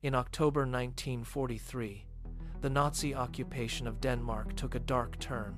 In October 1943, the Nazi occupation of Denmark took a dark turn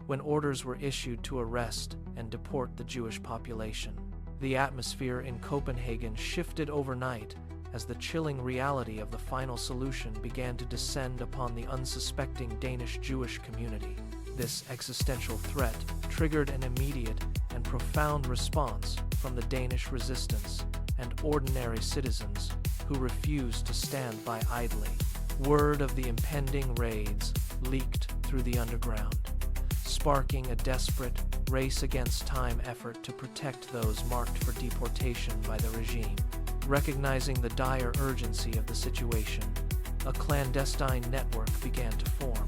when orders were issued to arrest and deport the Jewish population. The atmosphere in Copenhagen shifted overnight as the chilling reality of the final solution began to descend upon the unsuspecting Danish Jewish community. This existential threat triggered an immediate and profound response from the Danish resistance and ordinary citizens who refused to stand by idly. Word of the impending raids leaked through the underground, sparking a desperate race-against-time effort to protect those marked for deportation by the regime. Recognizing the dire urgency of the situation, a clandestine network began to form,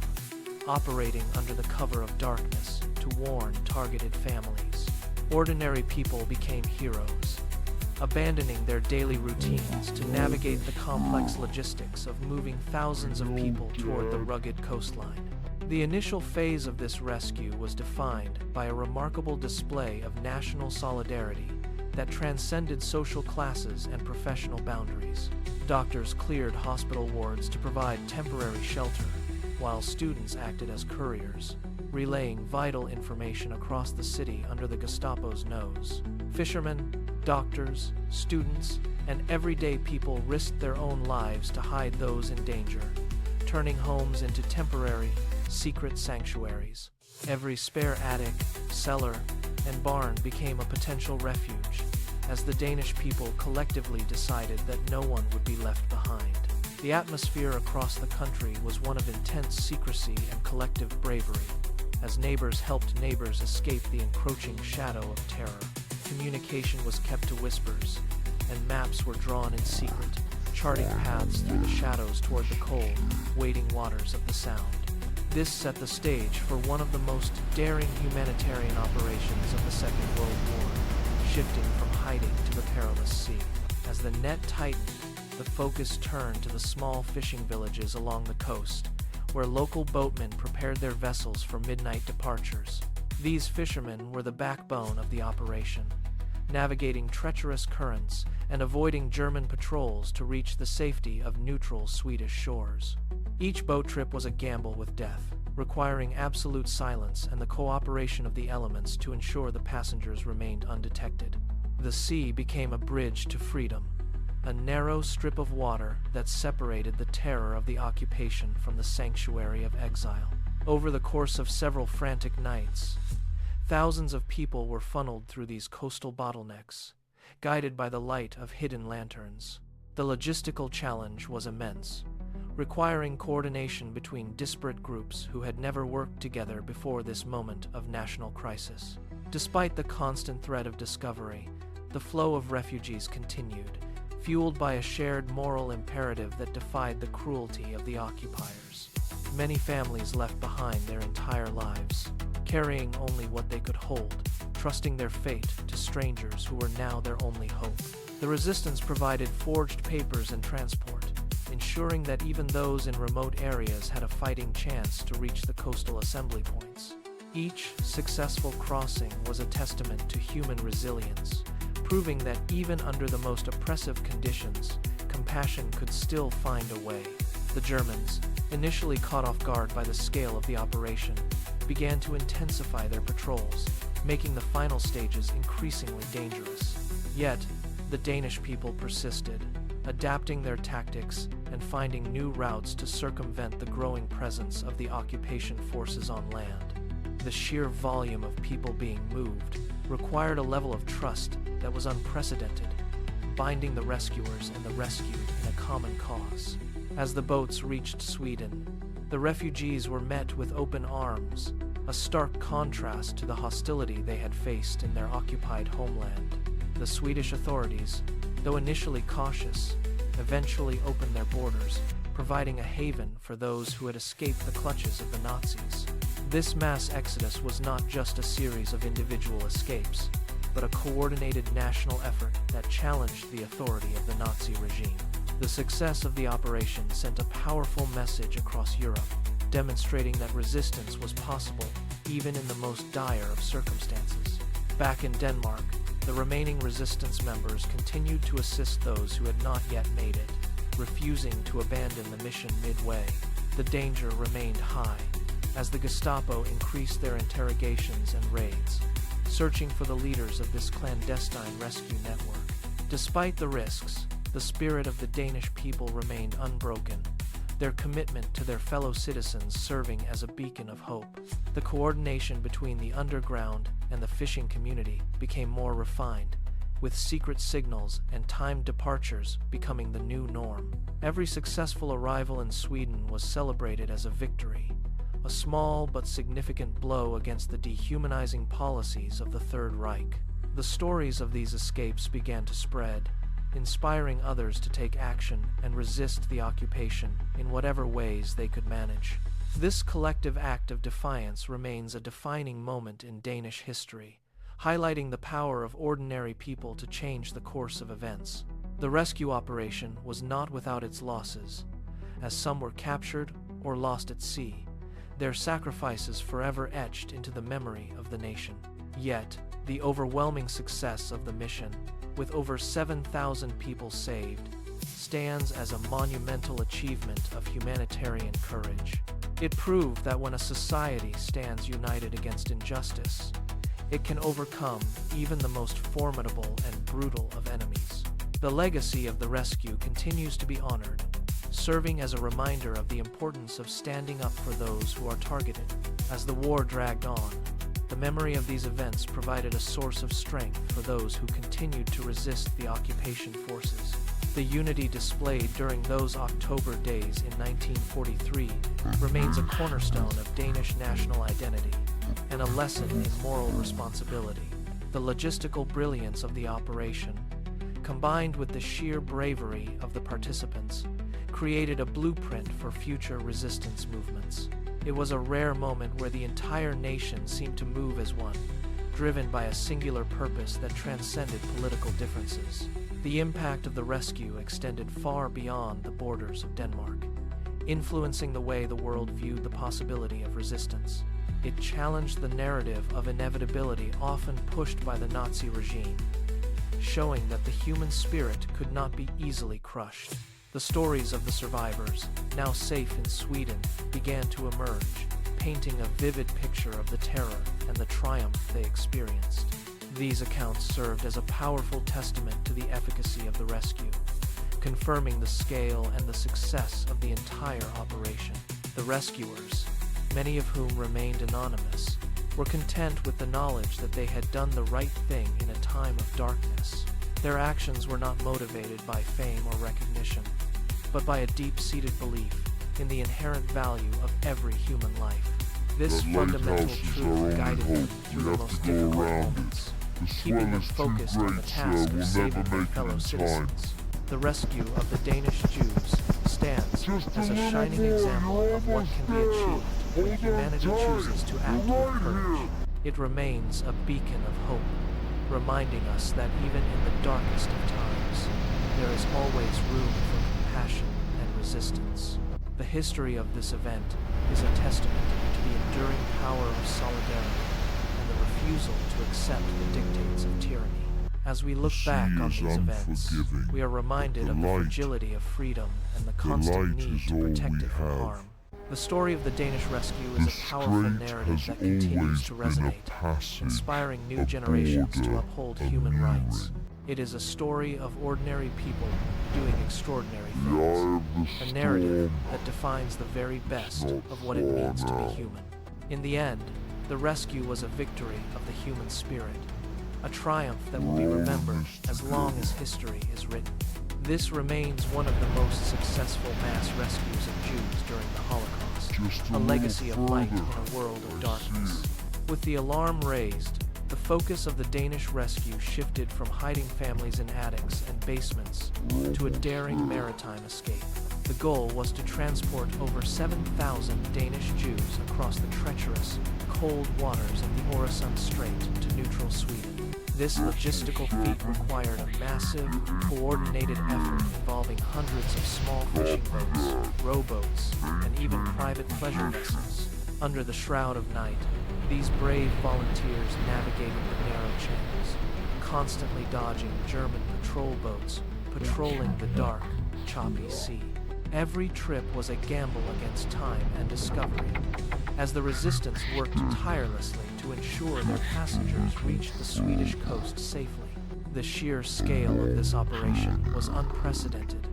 operating under the cover of darkness to warn targeted families. Ordinary people became heroes, abandoning their daily routines to navigate the complex logistics of moving thousands of people toward the rugged coastline. The initial phase of this rescue was defined by a remarkable display of national solidarity that transcended social classes and professional boundaries. Doctors cleared hospital wards to provide temporary shelter, while students acted as couriers, relaying vital information across the city under the Gestapo's nose. Fishermen, doctors, students, and everyday people risked their own lives to hide those in danger, turning homes into temporary, secret sanctuaries. Every spare attic, cellar, and barn became a potential refuge, as the Danish people collectively decided that no one would be left behind. The atmosphere across the country was one of intense secrecy and collective bravery, as neighbors helped neighbors escape the encroaching shadow of terror. Communication was kept to whispers, and maps were drawn in secret, charting paths through the shadows toward the cold, waiting waters of the Sound. This set the stage for one of the most daring humanitarian operations of the Second World War, shifting from hiding to the perilous sea. As the net tightened, the focus turned to the small fishing villages along the coast, where local boatmen prepared their vessels for midnight departures. These fishermen were the backbone of the operation, navigating treacherous currents and avoiding German patrols to reach the safety of neutral Swedish shores. Each boat trip was a gamble with death, requiring absolute silence and the cooperation of the elements to ensure the passengers remained undetected. The sea became a bridge to freedom, a narrow strip of water that separated the terror of the occupation from the sanctuary of exile. Over the course of several frantic nights, thousands of people were funneled through these coastal bottlenecks, guided by the light of hidden lanterns. The logistical challenge was immense, requiring coordination between disparate groups who had never worked together before this moment of national crisis. Despite the constant threat of discovery, the flow of refugees continued, fueled by a shared moral imperative that defied the cruelty of the occupiers. Many families left behind their entire lives, carrying only what they could hold, trusting their fate to strangers who were now their only hope. The resistance provided forged papers and transport, ensuring that even those in remote areas had a fighting chance to reach the coastal assembly points. Each successful crossing was a testament to human resilience, proving that even under the most oppressive conditions, compassion could still find a way. The Germans, initially caught off guard by the scale of the operation, began to intensify their patrols, making the final stages increasingly dangerous. Yet, the Danish people persisted, adapting their tactics and finding new routes to circumvent the growing presence of the occupation forces on land. The sheer volume of people being moved required a level of trust that was unprecedented, binding the rescuers and the rescued in a common cause. As the boats reached Sweden, the refugees were met with open arms, a stark contrast to the hostility they had faced in their occupied homeland. The Swedish authorities, though initially cautious, eventually opened their borders, providing a haven for those who had escaped the clutches of the Nazis. This mass exodus was not just a series of individual escapes, but a coordinated national effort that challenged the authority of the Nazi regime. The success of the operation sent a powerful message across Europe, demonstrating that resistance was possible even in the most dire of circumstances. Back in Denmark, the remaining resistance members continued to assist those who had not yet made it, refusing to abandon the mission midway. The danger remained high, as the Gestapo increased their interrogations and raids, searching for the leaders of this clandestine rescue network. Despite the risks, the spirit of the Danish people remained unbroken, their commitment to their fellow citizens serving as a beacon of hope. The coordination between the underground and the fishing community became more refined, with secret signals and timed departures becoming the new norm. Every successful arrival in Sweden was celebrated as a victory, a small but significant blow against the dehumanizing policies of the Third Reich. The stories of these escapes began to spread, inspiring others to take action and resist the occupation in whatever ways they could manage. This collective act of defiance remains a defining moment in Danish history, highlighting the power of ordinary people to change the course of events. The rescue operation was not without its losses, as some were captured or lost at sea, their sacrifices forever etched into the memory of the nation. Yet, the overwhelming success of the mission, with over 7,000 people saved, stands as a monumental achievement of humanitarian courage. It proved that when a society stands united against injustice, it can overcome even the most formidable and brutal of enemies. The legacy of the rescue continues to be honored, serving as a reminder of the importance of standing up for those who are targeted. As the war dragged on, the memory of these events provided a source of strength for those who continued to resist the occupation forces. The unity displayed during those October days in 1943 remains a cornerstone of Danish national identity and a lesson in moral responsibility. The logistical brilliance of the operation, combined with the sheer bravery of the participants, created a blueprint for future resistance movements. It was a rare moment where the entire nation seemed to move as one, driven by a singular purpose that transcended political differences. The impact of the rescue extended far beyond the borders of Denmark, influencing the way the world viewed the possibility of resistance. It challenged the narrative of inevitability often pushed by the Nazi regime, showing that the human spirit could not be easily crushed. The stories of the survivors, now safe in Sweden, began to emerge, painting a vivid picture of the terror and the triumph they experienced. These accounts served as a powerful testament to the efficacy of the rescue, confirming the scale and the success of the entire operation. The rescuers, many of whom remained anonymous, were content with the knowledge that they had done the right thing in a time of darkness. Their actions were not motivated by fame or recognition, but by a deep-seated belief in the inherent value of every human life. This fundamental truth guided them through the most difficult moments, keeping them focused on the task of saving their fellow citizens. The rescue of the Danish Jews stands as a shining example of what can be achieved when humanity chooses to act with courage. It remains a beacon of hope, reminding us that even in the darkest of times, there is always room for compassion and resistance. The history of this event is a testament to the enduring power of solidarity and the refusal to accept the dictates of tyranny. As we look back on these events, we are reminded of the fragility of freedom and the constant need to protect it from harm. The story of the Danish Rescue is a powerful narrative that continues to resonate, inspiring new generations to uphold human rights. It is a story of ordinary people doing extraordinary things, a narrative that defines the very best of what it means to be human. In the end, the rescue was a victory of the human spirit, a triumph that will be remembered as long as history is written. This remains one of the most successful mass rescues of Jews during the Holocaust, a legacy of light in a world of darkness. With the alarm raised, the focus of the Danish rescue shifted from hiding families in attics and basements to a daring maritime escape. The goal was to transport over 7,000 Danish Jews across the treacherous, cold waters of the Øresund Strait to neutral Sweden. This logistical feat required a massive, coordinated effort involving hundreds of small fishing boats, rowboats, and even private pleasure vessels. Under the shroud of night, these brave volunteers navigated the narrow channels, constantly dodging German patrol boats, patrolling the dark, choppy sea. Every trip was a gamble against time and discovery, as the resistance worked tirelessly to ensure their passengers reached the Swedish coast safely. The sheer scale of this operation was unprecedented,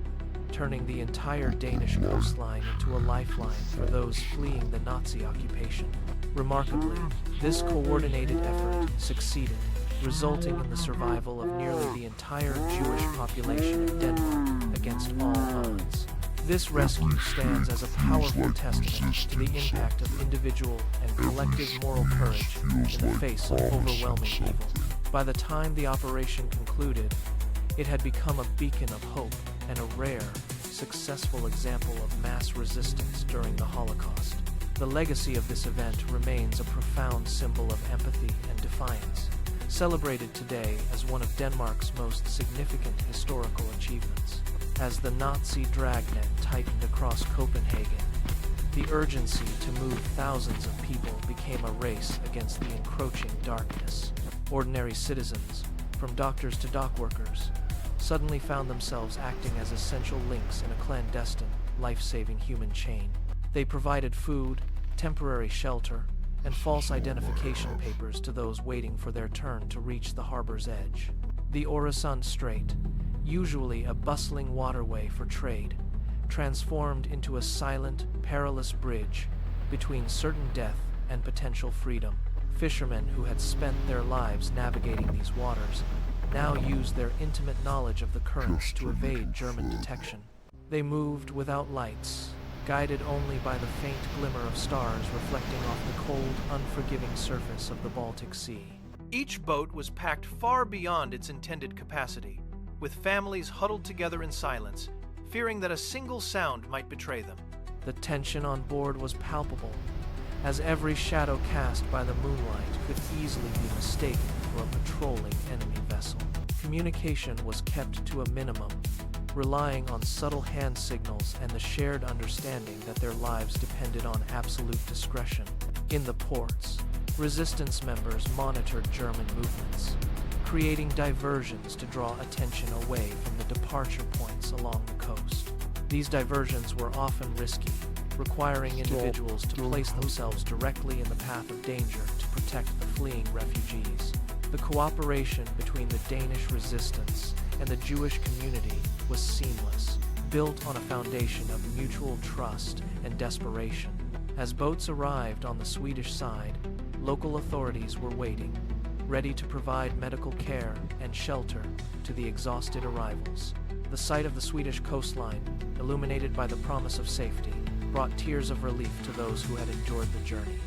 turning the entire Danish coastline into a lifeline for those fleeing the Nazi occupation. Remarkably, this coordinated effort succeeded, resulting in the survival of nearly the entire Jewish population of Denmark against all odds. This rescue stands as a powerful testament to the impact of individual and collective moral courage in the face of overwhelming evil. By the time the operation concluded, it had become a beacon of hope and a rare, successful example of mass resistance during the Holocaust. The legacy of this event remains a profound symbol of empathy and defiance, celebrated today as one of Denmark's most significant historical achievements. As the Nazi dragnet tightened across Copenhagen, the urgency to move thousands of people became a race against the encroaching darkness. Ordinary citizens, from doctors to dock workers, suddenly found themselves acting as essential links in a clandestine, life-saving human chain. They provided food, temporary shelter, and false identification papers to those waiting for their turn to reach the harbor's edge. The Øresund Strait, usually a bustling waterway for trade, transformed into a silent, perilous bridge between certain death and potential freedom. Fishermen who had spent their lives navigating these waters now used their intimate knowledge of the currents to evade German detection. They moved without lights, guided only by the faint glimmer of stars reflecting off the cold, unforgiving surface of the Baltic Sea. Each boat was packed far beyond its intended capacity, with families huddled together in silence, fearing that a single sound might betray them. The tension on board was palpable, as every shadow cast by the moonlight could easily be mistaken for a patrolling enemy vessel. Communication was kept to a minimum, relying on subtle hand signals and the shared understanding that their lives depended on absolute discretion. In the ports, resistance members monitored German movements, creating diversions to draw attention away from the departure points along the coast. These diversions were often risky, requiring individuals to place themselves directly in the path of danger to protect the fleeing refugees. The cooperation between the Danish resistance and the Jewish community was seamless, built on a foundation of mutual trust and desperation. As boats arrived on the Swedish side, local authorities were waiting, ready to provide medical care and shelter to the exhausted arrivals. The sight of the Swedish coastline, illuminated by the promise of safety, brought tears of relief to those who had endured the journey.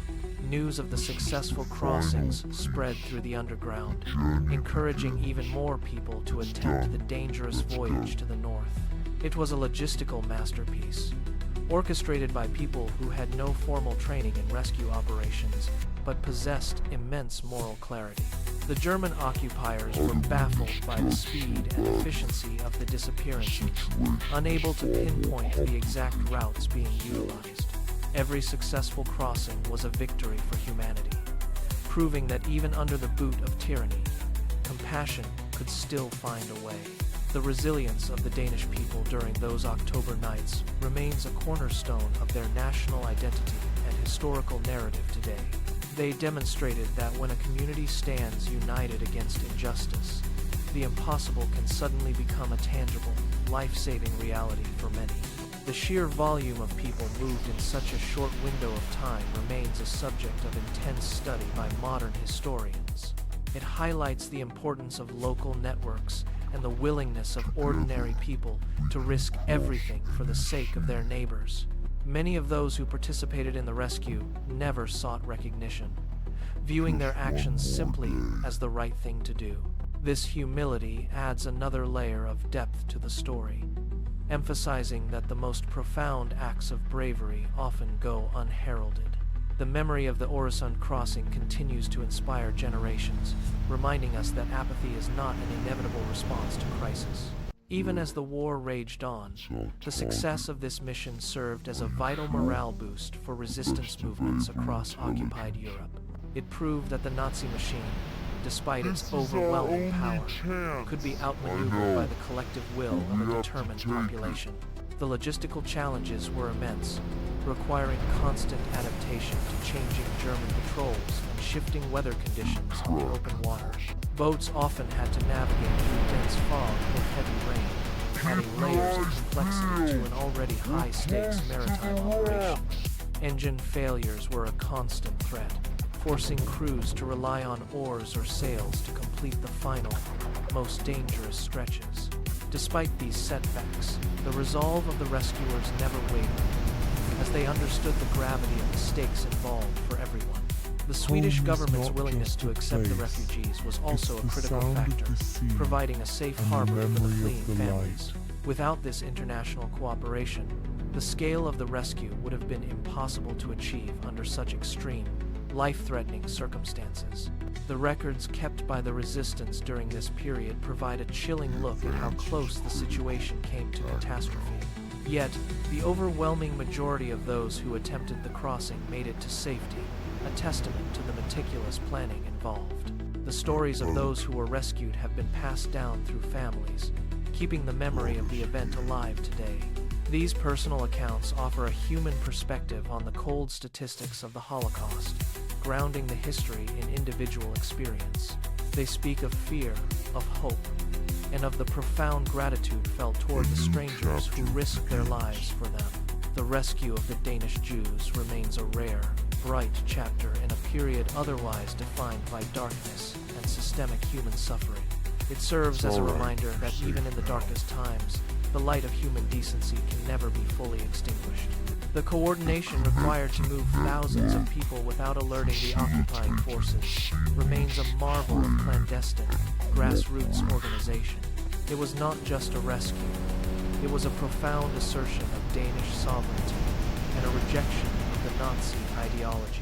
News of the successful crossings spread through the underground, encouraging even more people to attempt the dangerous voyage to the north. It was a logistical masterpiece, orchestrated by people who had no formal training in rescue operations, but possessed immense moral clarity. The German occupiers were baffled by the speed and efficiency of the disappearances, unable to pinpoint the exact routes being utilized. Every successful crossing was a victory for humanity, proving that even under the boot of tyranny, compassion could still find a way. The resilience of the Danish people during those October nights remains a cornerstone of their national identity and historical narrative today. They demonstrated that when a community stands united against injustice, the impossible can suddenly become a tangible, life-saving reality for many. The sheer volume of people moved in such a short window of time remains a subject of intense study by modern historians. It highlights the importance of local networks and the willingness of ordinary people to risk everything for the sake of their neighbors. Many of those who participated in the rescue never sought recognition, viewing their actions simply as the right thing to do. This humility adds another layer of depth to the story, emphasizing that the most profound acts of bravery often go unheralded. The memory of the Øresund crossing continues to inspire generations, reminding us that apathy is not an inevitable response to crisis. Even as the war raged on, the success of this mission served as a vital morale boost for resistance movements across occupied Europe. It proved that the Nazi machine, despite its overwhelming power, could be outmaneuvered by the collective will of a determined population. The logistical challenges were immense, requiring constant adaptation to changing German patrols and shifting weather conditions on the open water. Boats often had to navigate through dense fog or heavy rain, adding layers of complexity to an already high-stakes maritime operation. Engine failures were a constant threat, forcing crews to rely on oars or sails to complete the final, most dangerous stretches. Despite these setbacks, the resolve of the rescuers never wavered, as they understood the gravity of the stakes involved for everyone. The Swedish government's willingness to accept the refugees was also a critical factor, providing a safe harbor for the fleeing families. Without this international cooperation, the scale of the rescue would have been impossible to achieve under such extreme, life-threatening circumstances. The records kept by the resistance during this period provide a chilling look at how close the situation came to catastrophe. Yet, the overwhelming majority of those who attempted the crossing made it to safety, a testament to the meticulous planning involved. The stories of those who were rescued have been passed down through families, keeping the memory of the event alive today. These personal accounts offer a human perspective on the cold statistics of the Holocaust, grounding the history in individual experience. They speak of fear, of hope, and of the profound gratitude felt toward the strangers who risked their lives for them. The rescue of the Danish Jews remains a rare, bright chapter in a period otherwise defined by darkness and systemic human suffering. It serves as a reminder that even in the darkest times, the light of human decency can never be fully extinguished. The coordination required to move thousands of people without alerting the occupying forces remains a marvel of clandestine, grassroots organization. It was not just a rescue. It was a profound assertion of Danish sovereignty and a rejection of the Nazi ideology.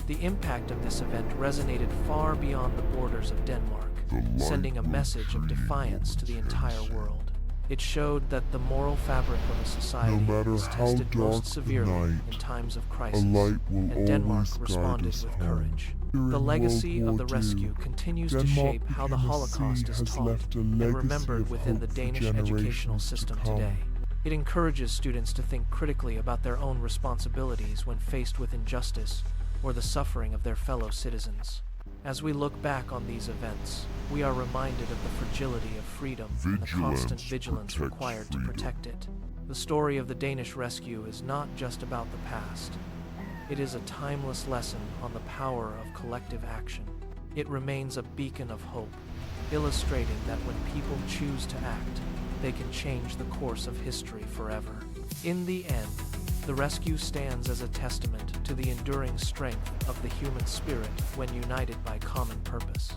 The impact of this event resonated far beyond the borders of Denmark, sending a message of defiance to the entire world. It showed that the moral fabric of a society is tested most severely in times of crisis, and Denmark responded with courage. The legacy of the rescue continues to shape how the Holocaust is taught and remembered within the Danish educational system today. It encourages students to think critically about their own responsibilities when faced with injustice or the suffering of their fellow citizens. As we look back on these events, we are reminded of the fragility of freedom and the constant vigilance required to protect it. The story of the Danish rescue is not just about the past. It is a timeless lesson on the power of collective action. It remains a beacon of hope, illustrating that when people choose to act, they can change the course of history forever. In the end, the rescue stands as a testament to the enduring strength of the human spirit when united by common purpose.